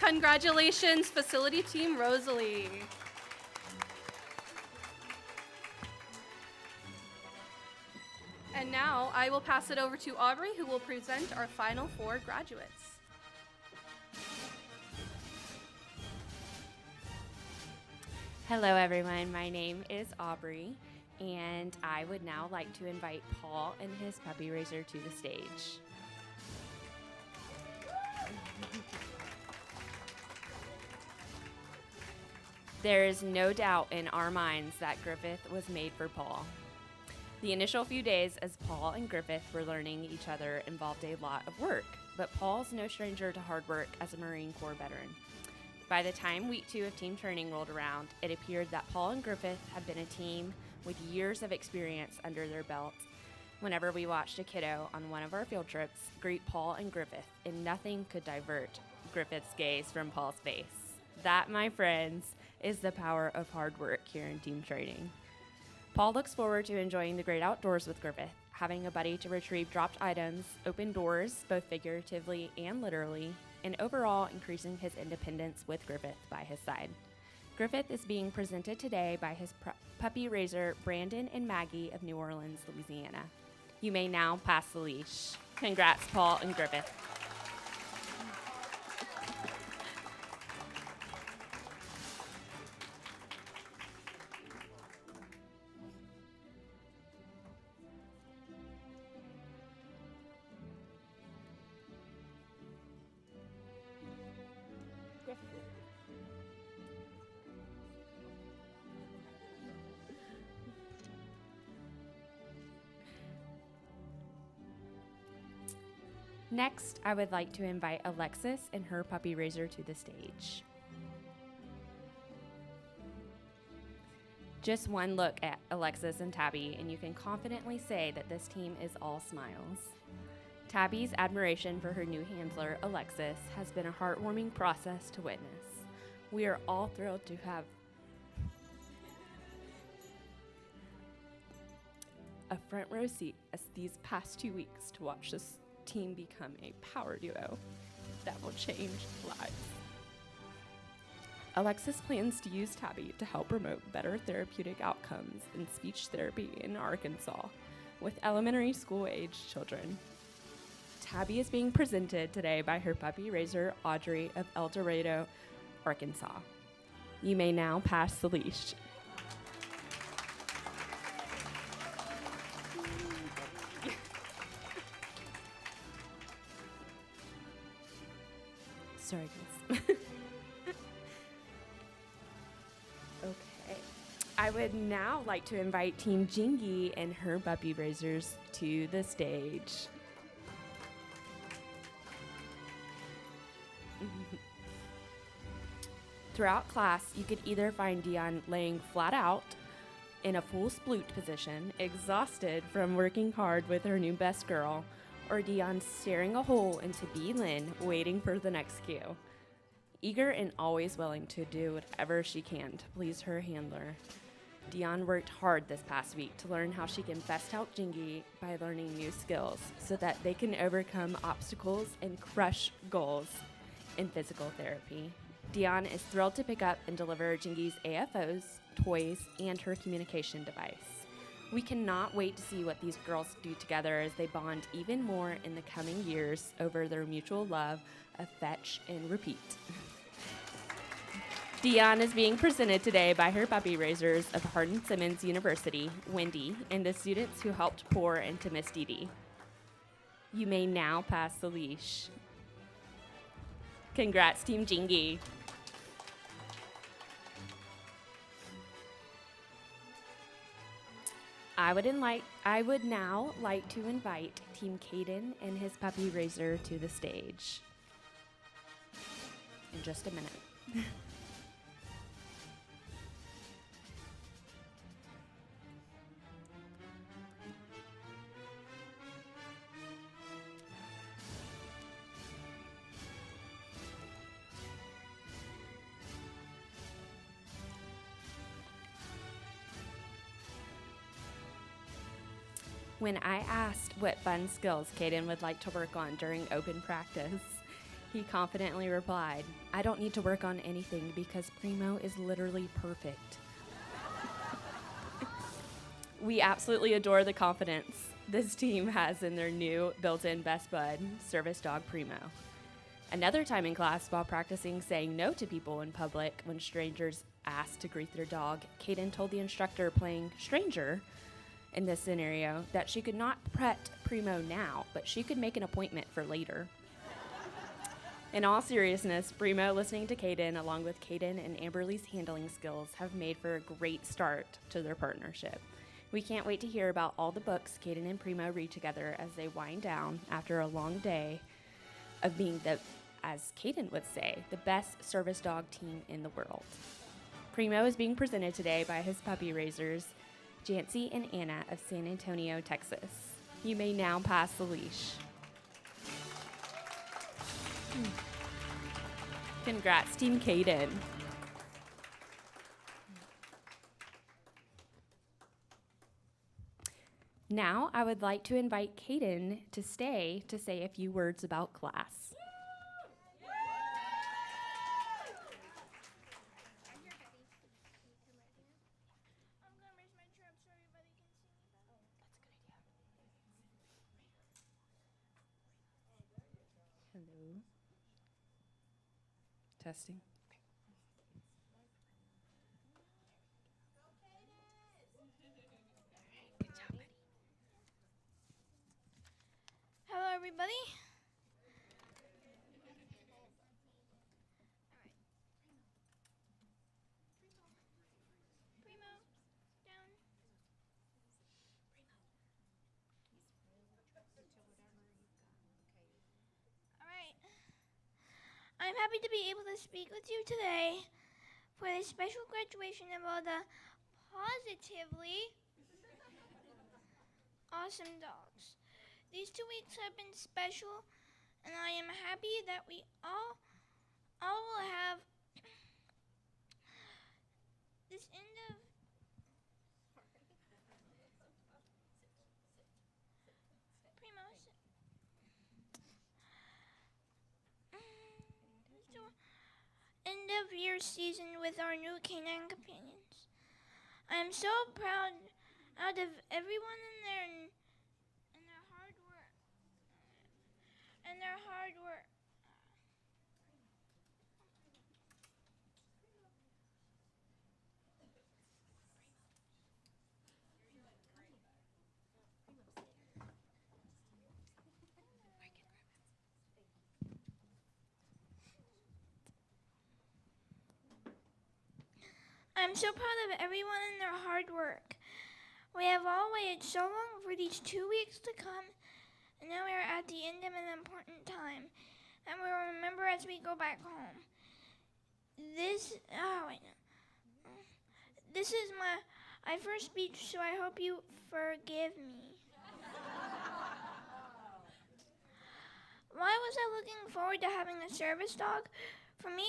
Congratulations, facility team Rosalie. And now I will pass it over to Aubrey, who will present our final 4 graduates. Hello, everyone. My name is Aubrey, and I would now like to invite Paul and his puppy raiser to the stage. There is no doubt in our minds that Griffith was made for Paul. The initial few days as Paul and Griffith were learning each other involved a lot of work, but Paul's no stranger to hard work as a Marine Corps veteran. By the time week 2 of team training rolled around, it appeared that Paul and Griffith had been a team with years of experience under their belts. Whenever we watched a kiddo on one of our field trips greet Paul and Griffith, and nothing could divert Griffith's gaze from Paul's face. That, my friends, is the power of hard work here in team training. Paul looks forward to enjoying the great outdoors with Griffith, having a buddy to retrieve dropped items, open doors, both figuratively and literally, and overall increasing his independence with Griffith by his side. Griffith is being presented today by his puppy raiser, Brandon and Maggie of New Orleans, Louisiana. You may now pass the leash. Congrats, Paul and Griffith. Next, I would like to invite Alexis and her puppy raiser to the stage. Just one look at Alexis and Tabby, and you can confidently say that this team is all smiles. Tabby's admiration for her new handler, Alexis, has been a heartwarming process to witness. We are all thrilled to have a front row seat as these past 2 weeks to watch this team become a power duo that will change lives. Alexis plans to use Tabby to help promote better therapeutic outcomes in speech therapy in Arkansas with elementary school-aged children. Tabby is being presented today by her puppy raiser, Audrey of El Dorado, Arkansas. You may now pass the leash. Sorry, guys. Okay. I would now like to invite Team Jingy and her puppy raisers to the stage. Throughout class, you could either find Dion laying flat out in a full sploot position, exhausted from working hard with her new best girl, or Dion staring a hole into B. Lynn, waiting for the next cue. Eager and always willing to do whatever she can to please her handler, Dion worked hard this past week to learn how she can best help Jingy by learning new skills so that they can overcome obstacles and crush goals in physical therapy. Dion is thrilled to pick up and deliver Jingy's AFOs, toys, and her communication device. We cannot wait to see what these girls do together as they bond even more in the coming years over their mutual love of fetch and repeat. Dion is being presented today by her puppy raisers of Hardin-Simmons University, Wendy, and the students who helped pour into Miss Dee Dee. You may now pass the leash. Congrats, Team Jingy. I would now like to invite Team Caden and his puppy raiser to the stage. In just a minute. When I asked what fun skills Caden would like to work on during open practice, he confidently replied, "I don't need to work on anything because Primo is literally perfect." We absolutely adore the confidence this team has in their new built-in best bud, service dog Primo. Another time in class while practicing saying no to people in public when strangers asked to greet their dog, Caden told the instructor playing stranger in this scenario that she could not pet Primo now, but she could make an appointment for later. In all seriousness, Primo listening to Caden, along with Caden and Amberly's handling skills, have made for a great start to their partnership. We can't wait to hear about all the books Caden and Primo read together as they wind down after a long day of being the, as Caden would say, the best service dog team in the world. Primo is being presented today by his puppy raisers, Jancy and Anna of San Antonio, Texas. You may now pass the leash. Congrats, Team Caden. Now, I would like to invite Caden to stay to say a few words about class. Hello. Testing. Hello, everybody. Primo, down. All right. I'm happy to be able to speak with you today for the special graduation of all the positively awesome dogs. These 2 weeks have been special, and I am happy that we all will have this end of Primo. End of year season with our new Canine Companions. I am so proud out of everyone in there and their hard work. I'm so proud of everyone and their hard work. We have all waited so long for these 2 weeks to come, and now we are at the end of an important time, and we will remember as we go back home. This is my first speech, so I hope you forgive me. Why was I looking forward to having a service dog? For me,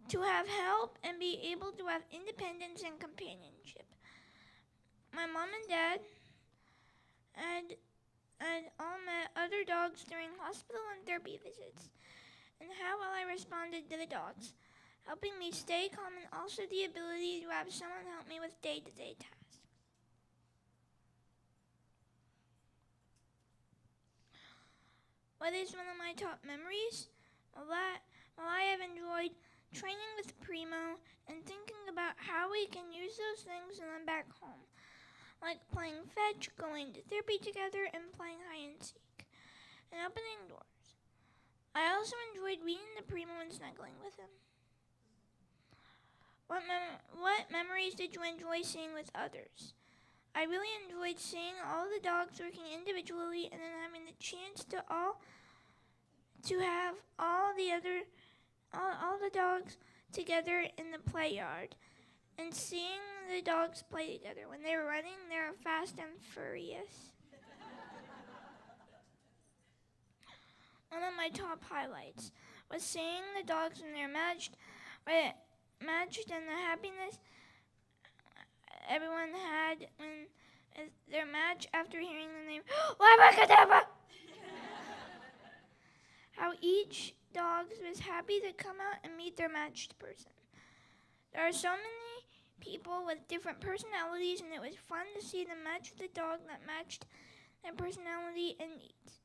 to have help and be able to have independence and companionship. My mom and dad had all met other dogs during hospital and therapy visits, and how well I responded to the dogs, helping me stay calm, and also the ability to have someone help me with day-to-day tasks. What is one of my top memories? Well, I have enjoyed training with Primo and thinking about how we can use those things when I'm back home, like playing fetch, going to therapy together, and playing hide and seek, and opening doors. I also enjoyed reading to Primo and snuggling with him. What memories did you enjoy seeing with others? I really enjoyed seeing all the dogs working individually and then having the chance to have all the dogs together in the play yard, and seeing the dogs play together. When they were running, they were fast and furious. One of my top highlights was seeing the dogs when they're matched and the happiness everyone had when their match after hearing the name Labrakadabra. How each dog was happy to come out and meet their matched person. There are so many people with different personalities, and it was fun to see them match the dog that matched their personality and needs.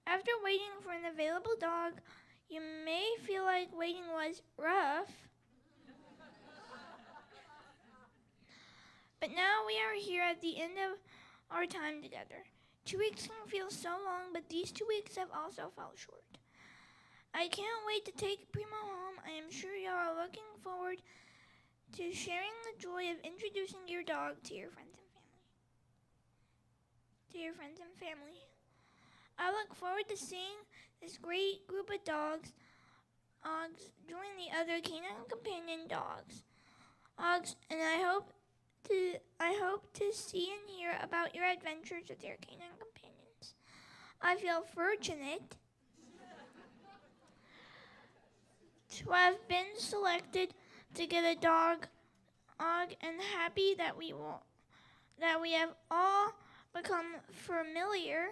After waiting for an available dog, you may feel like waiting was rough. But now we are here at the end of our time together. 2 weeks can feel so long, but these 2 weeks have also felt short. I can't wait to take Primo home. I am sure y'all are looking forward to sharing the joy of introducing your dog to your friends and family. I look forward to seeing this great group of dogs join the other Canine Companion dogs. And I hope to see and hear about your adventures with your Canine Companions. I feel fortunate to have been selected to get a dog, and happy that we have all become familiar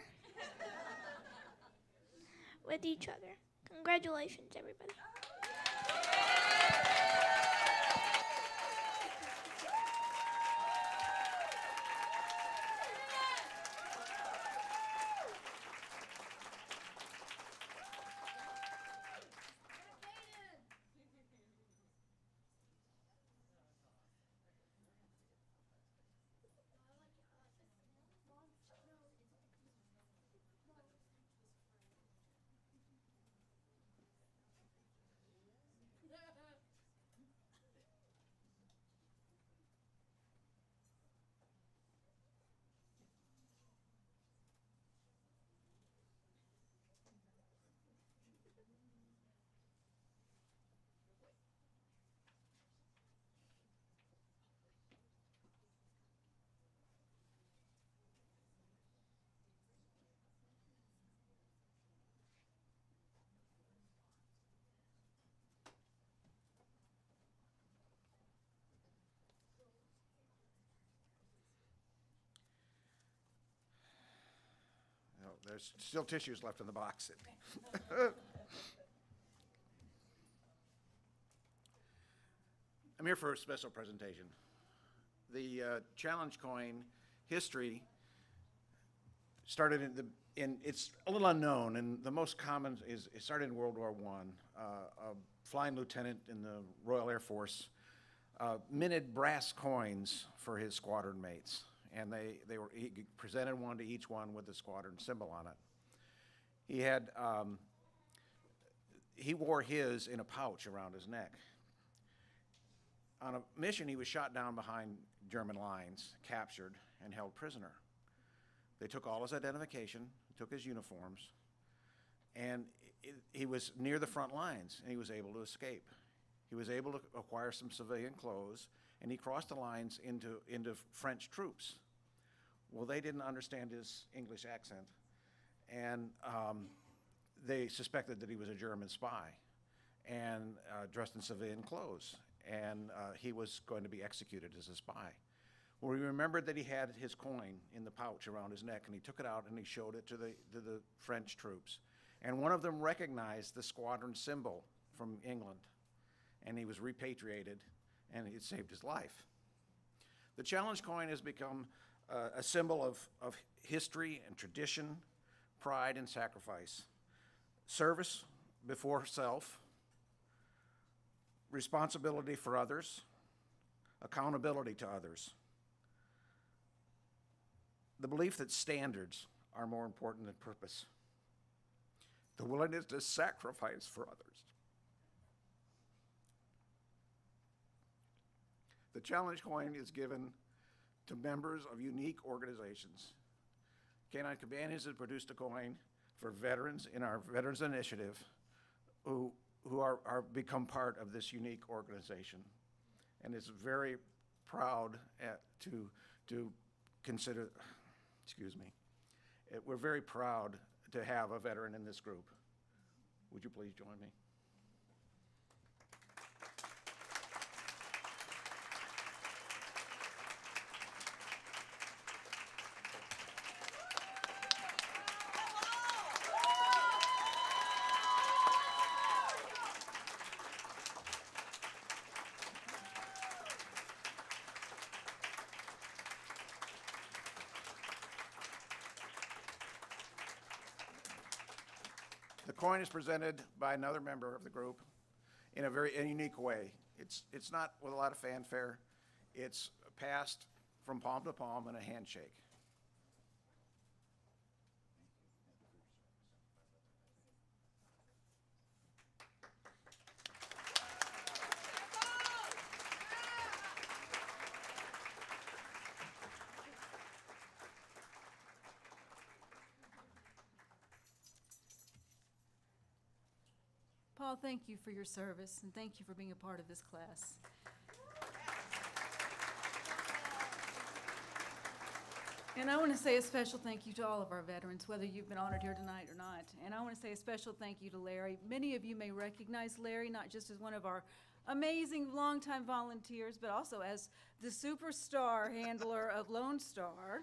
with each other. Congratulations, everybody. No, there's still tissues left in the box. I'm here for a special presentation. The challenge coin history started it's a little unknown, and the most common is it started in World War I. A flying lieutenant in the Royal Air Force minted brass coins for his squadron mates, and he presented one to each one with the squadron symbol on it. He wore his in a pouch around his neck. On a mission, he was shot down behind German lines, captured, and held prisoner. They took all his identification, took his uniforms, and he was near the front lines, and he was able to escape. He was able to acquire some civilian clothes, and he crossed the lines into French troops. Well, they didn't understand his English accent, and they suspected that he was a German spy and dressed in civilian clothes, and he was going to be executed as a spy. Well, he remembered that he had his coin in the pouch around his neck, and he took it out and he showed it to the French troops. And one of them recognized the squadron symbol from England, and he was repatriated, and it saved his life. The challenge coin has become a symbol of history and tradition, pride and sacrifice, service before self, responsibility for others, accountability to others, the belief that standards are more important than purpose, the willingness to sacrifice for others. The challenge coin is given to members of unique organizations. Canine Companions has produced a coin for veterans in our Veterans Initiative who are become part of this unique organization, and is very proud to consider. Excuse me. We're very proud to have a veteran in this group. Would you please join me? The coin is presented by another member of the group in a very unique way. It's not with a lot of fanfare. It's passed from palm to palm and a handshake. Paul, thank you for your service, and thank you for being a part of this class. And I want to say a special thank you to all of our veterans, whether you've been honored here tonight or not. And I want to say a special thank you to Larry. Many of you may recognize Larry not just as one of our amazing longtime volunteers, but also as the superstar handler of Lone Star.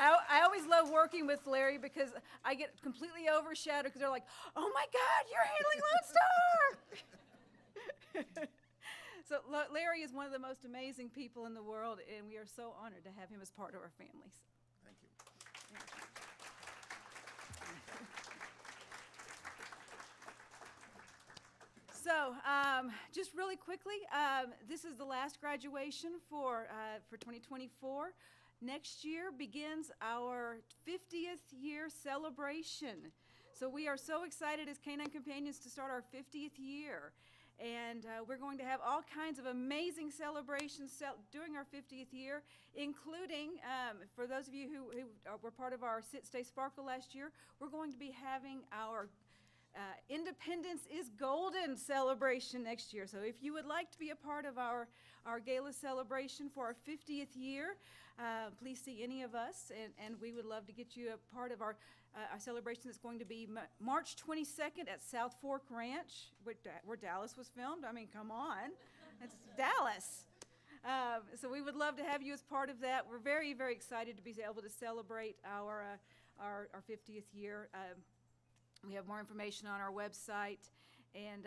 I always love working with Larry because I get completely overshadowed because they're like, oh my God, you're handling Lone Star! So Larry is one of the most amazing people in the world, and we are so honored to have him as part of our families. Thank you. So, just really quickly, this is the last graduation for 2024. Next year begins our 50th year celebration. So we are so excited as Canine Companions to start our 50th year. And we're going to have all kinds of amazing celebrations during our 50th year, including, for those of you who were part of our Sit, Stay, Sparkle last year, we're going to be having our Independence is Golden celebration next year. So if you would like to be a part of our gala celebration for our 50th year, please see any of us, and we would love to get you a part of our celebration that's going to be March 22nd at South Fork Ranch, where Dallas was filmed. I mean, come on, it's Dallas. So we would love to have you as part of that. We're very, very excited to be able to celebrate our 50th year. We have more information on our website, and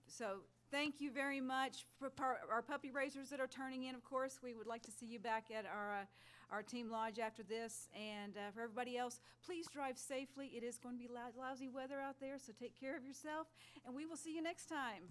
so thank you very much for our puppy raisers that are turning in. Of course, we would like to see you back at our team lodge after this, and for everybody else, please drive safely. It is going to be lousy weather out there, so take care of yourself, and we will see you next time.